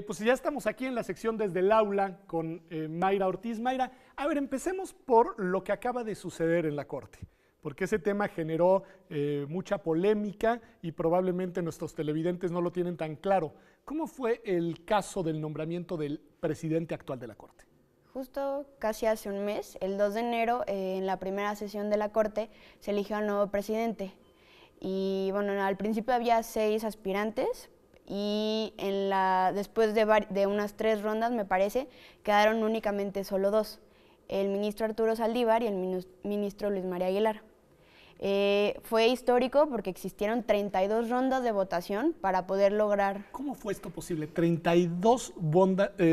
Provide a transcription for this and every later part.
Pues ya estamos aquí en la sección Desde el Aula con Mayra Ortiz. Mayra, a ver, empecemos por lo que acaba de suceder en la Corte, porque ese tema generó mucha polémica y probablemente nuestros televidentes no lo tienen tan claro. ¿Cómo fue el caso del nombramiento del presidente actual de la Corte? Justo casi hace un mes, el 2 de enero, en la primera sesión de la Corte, se eligió al nuevo presidente. Y bueno, al principio había 6 aspirantes y después de unas 3 rondas, me parece, quedaron únicamente solo 2, el ministro Arturo Saldívar y el ministro Luis María Aguilar. Fue histórico porque existieron 32 rondas de votación para poder lograr... ¿Cómo fue esto posible? 32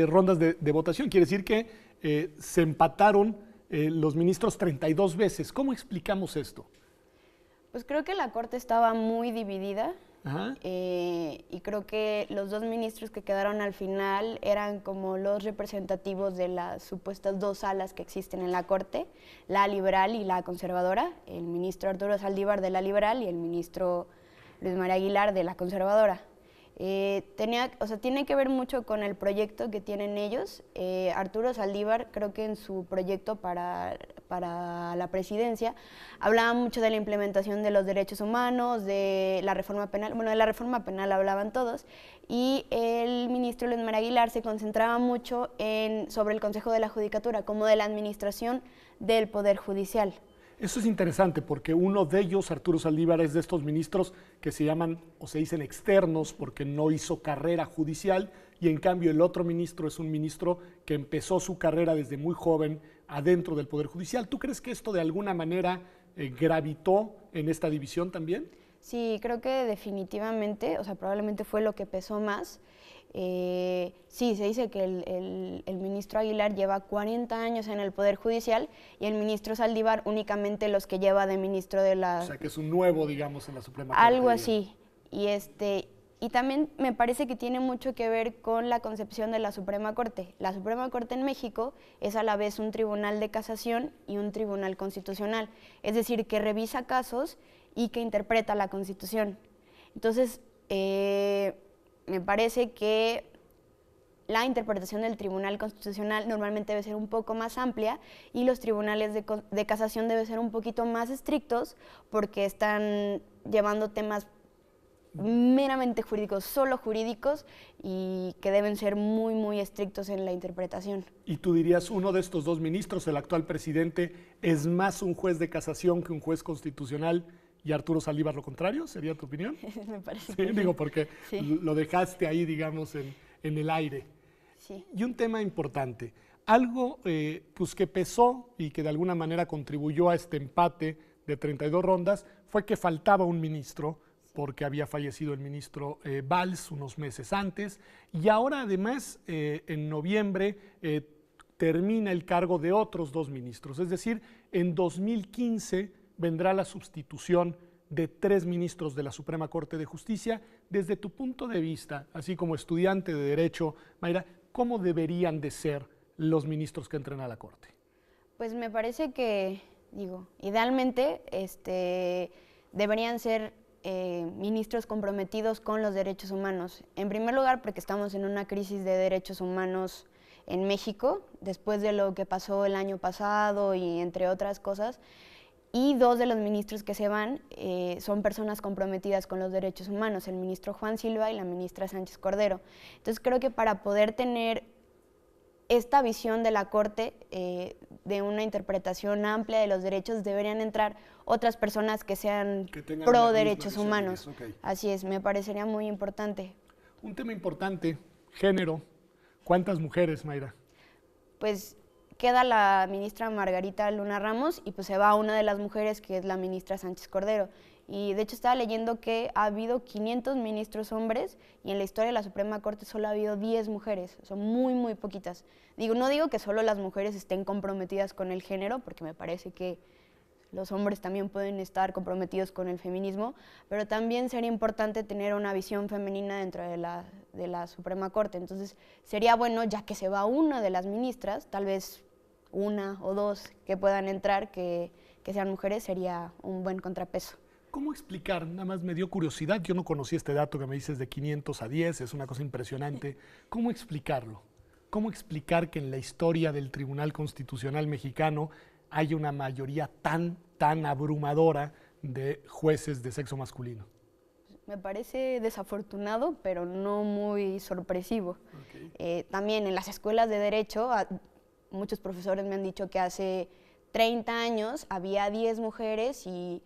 rondas de votación, quiere decir que se empataron los ministros 32 veces. ¿Cómo explicamos esto? Pues creo que la Corte estaba muy dividida y creo que los 2 ministros que quedaron al final eran como los representativos de las supuestas 2 alas que existen en la Corte, la liberal y la conservadora, el ministro Arturo Saldívar de la liberal y el ministro Luis María Aguilar de la conservadora. Tiene que ver mucho con el proyecto que tienen ellos. Arturo Saldívar, creo que en su proyecto para la presidencia, hablaba mucho de la implementación de los derechos humanos, de la reforma penal. Bueno, de la reforma penal hablaban todos, y el ministro Luis María Aguilar se concentraba mucho sobre el Consejo de la Judicatura, como de la administración del Poder Judicial. Eso es interesante porque uno de ellos, Arturo Saldívar, es de estos ministros que se llaman o se dicen externos porque no hizo carrera judicial, y en cambio el otro ministro es un ministro que empezó su carrera desde muy joven adentro del Poder Judicial. ¿Tú crees que esto de alguna manera gravitó en esta división también? Sí, creo que definitivamente, probablemente fue lo que pesó más. Sí, se dice que el ministro Aguilar lleva 40 años en el Poder Judicial y el ministro Saldívar únicamente los que lleva de ministro de la... O sea, que es un nuevo, digamos, en la Suprema Corte. Algo así. Y también me parece que tiene mucho que ver con la concepción de la Suprema Corte. La Suprema Corte en México es a la vez un tribunal de casación y un tribunal constitucional, es decir, que revisa casos y que interpreta la Constitución. Entonces, me parece que la interpretación del Tribunal Constitucional normalmente debe ser un poco más amplia y los tribunales de casación deben ser un poquito más estrictos porque están llevando temas meramente jurídicos, solo jurídicos, y que deben ser muy, muy estrictos en la interpretación. ¿Y tú dirías uno de estos 2 ministros, el actual presidente, es más un juez de casación que un juez constitucional y Arturo Saldívar lo contrario? ¿Sería tu opinión? Me parece. Sí, digo, porque sí, lo dejaste ahí, digamos, en el aire. Sí. Y un tema importante, algo pues que pesó y que de alguna manera contribuyó a este empate de 32 rondas fue que faltaba un ministro, porque había fallecido el ministro Valls unos meses antes, y ahora además en noviembre termina el cargo de otros 2 ministros, es decir, en 2015 vendrá la sustitución de 3 ministros de la Suprema Corte de Justicia. Desde tu punto de vista, así como estudiante de Derecho, Mayra, ¿cómo deberían de ser los ministros que entren a la Corte? Pues me parece que, idealmente deberían ser ministros comprometidos con los derechos humanos. En primer lugar, porque estamos en una crisis de derechos humanos en México, después de lo que pasó el año pasado y entre otras cosas. Y 2 de los ministros que se van son personas comprometidas con los derechos humanos, el ministro Juan Silva y la ministra Sánchez Cordero. Entonces creo que para poder tener esta visión de la Corte, de una interpretación amplia de los derechos, deberían entrar otras personas que sean pro derechos humanos. Okay. Así es, me parecería muy importante. Un tema importante, género. ¿Cuántas mujeres, Mayra? Pues queda la ministra Margarita Luna Ramos y pues se va una de las mujeres, que es la ministra Sánchez Cordero. Y de hecho estaba leyendo que ha habido 500 ministros hombres y en la historia de la Suprema Corte solo ha habido 10 mujeres, son muy, muy poquitas. No digo que solo las mujeres estén comprometidas con el género, porque me parece que los hombres también pueden estar comprometidos con el feminismo, pero también sería importante tener una visión femenina dentro de la Suprema Corte. Entonces sería bueno, ya que se va una de las ministras, tal vez 1 o 2 que puedan entrar, que sean mujeres, sería un buen contrapeso. ¿Cómo explicar? Nada más me dio curiosidad, yo no conocía este dato que me dices de 500 a 10, es una cosa impresionante. ¿Cómo explicarlo? ¿Cómo explicar que en la historia del Tribunal Constitucional mexicano hay una mayoría tan abrumadora de jueces de sexo masculino? Me parece desafortunado, pero no muy sorpresivo. Okay. También en las escuelas de Derecho, muchos profesores me han dicho que hace 30 años había 10 mujeres y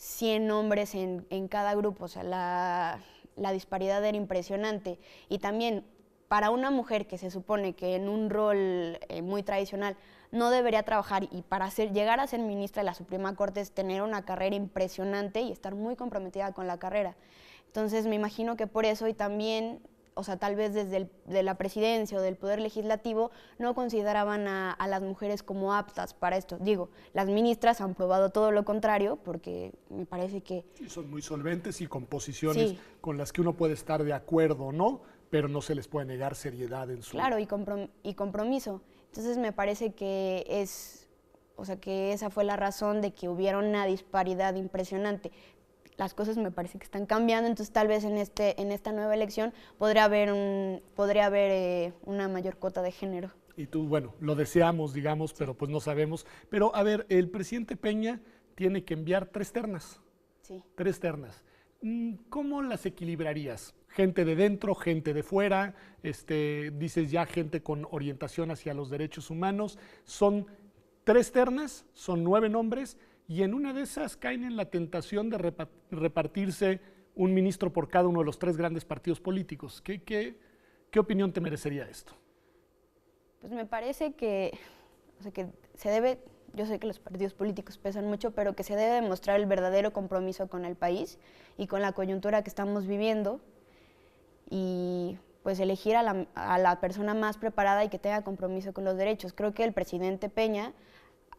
100 hombres en cada grupo. O sea, la disparidad era impresionante. Y también para una mujer que se supone que en un rol muy tradicional no debería trabajar y para llegar a ser ministra de la Suprema Corte es tener una carrera impresionante y estar muy comprometida con la carrera. Entonces me imagino que por eso y también, o sea, tal vez desde de la presidencia o del Poder Legislativo no consideraban a las mujeres como aptas para esto. Digo, las ministras han probado todo lo contrario porque me parece que... Sí, son muy solventes y con posiciones sí, con las que uno puede estar de acuerdo o no, pero no se les puede negar seriedad en su... Claro, y compromiso. Entonces me parece que o sea, que esa fue la razón de que hubiera una disparidad impresionante. Las cosas me parece que están cambiando, entonces tal vez en esta nueva elección podría haber una mayor cuota de género. Y tú, bueno, lo deseamos, digamos, pero pues no sabemos. Pero a ver, el presidente Peña tiene que enviar 3 ternas. Sí. 3 ternas. ¿Cómo las equilibrarías? Gente de dentro, gente de fuera, dices ya gente con orientación hacia los derechos humanos. Son 3 ternas, son 9 nombres, y en una de esas caen en la tentación de repartirse un ministro por cada uno de los 3 grandes partidos políticos. ¿Qué opinión te merecería esto? Pues me parece que, o sea, que se debe, yo sé que los partidos políticos pesan mucho, pero que se debe demostrar el verdadero compromiso con el país y con la coyuntura que estamos viviendo y pues elegir a la persona más preparada y que tenga compromiso con los derechos. Creo que el presidente Peña,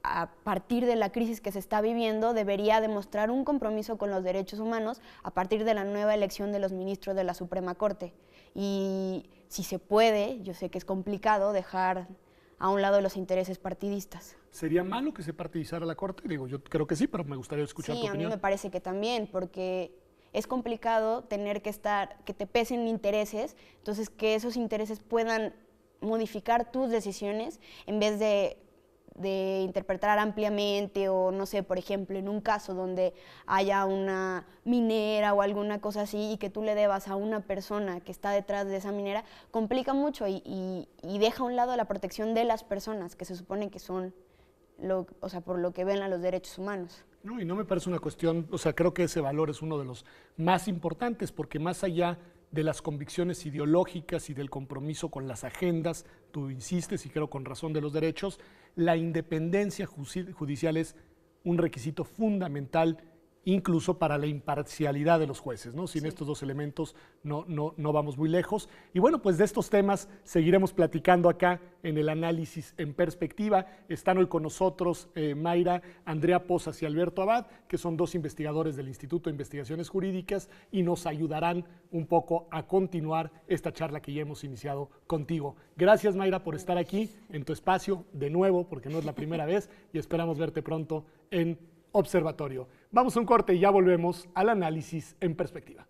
a partir de la crisis que se está viviendo, debería demostrar un compromiso con los derechos humanos a partir de la nueva elección de los ministros de la Suprema Corte. Y si se puede, yo sé que es complicado, dejar a un lado los intereses partidistas. ¿Sería malo que se partidizara la Corte? Digo, yo creo que sí, pero me gustaría escuchar tu opinión. Sí, a mí me parece que también, porque es complicado tener que que te pesen intereses, entonces que esos intereses puedan modificar tus decisiones en vez de interpretar ampliamente o no sé, por ejemplo, en un caso donde haya una minera o alguna cosa así y que tú le debas a una persona que está detrás de esa minera, complica mucho y deja a un lado la protección de las personas que se supone que son, o sea, por lo que ven a los derechos humanos. No, y no me parece una cuestión, o sea, creo que ese valor es uno de los más importantes porque más allá de las convicciones ideológicas y del compromiso con las agendas, tú insistes y creo con razón de los derechos, la independencia judicial es un requisito fundamental incluso para la imparcialidad de los jueces, ¿no? Sin estos 2 elementos no vamos muy lejos. Y bueno, pues de estos temas seguiremos platicando acá en el análisis en perspectiva. Están hoy con nosotros Mayra, Andrea Pozas y Alberto Abad, que son 2 investigadores del Instituto de Investigaciones Jurídicas y nos ayudarán un poco a continuar esta charla que ya hemos iniciado contigo. Gracias, Mayra, por estar aquí en tu espacio de nuevo, porque no es la primera vez, y esperamos verte pronto en Observatorio. Vamos a un corte y ya volvemos al análisis en perspectiva.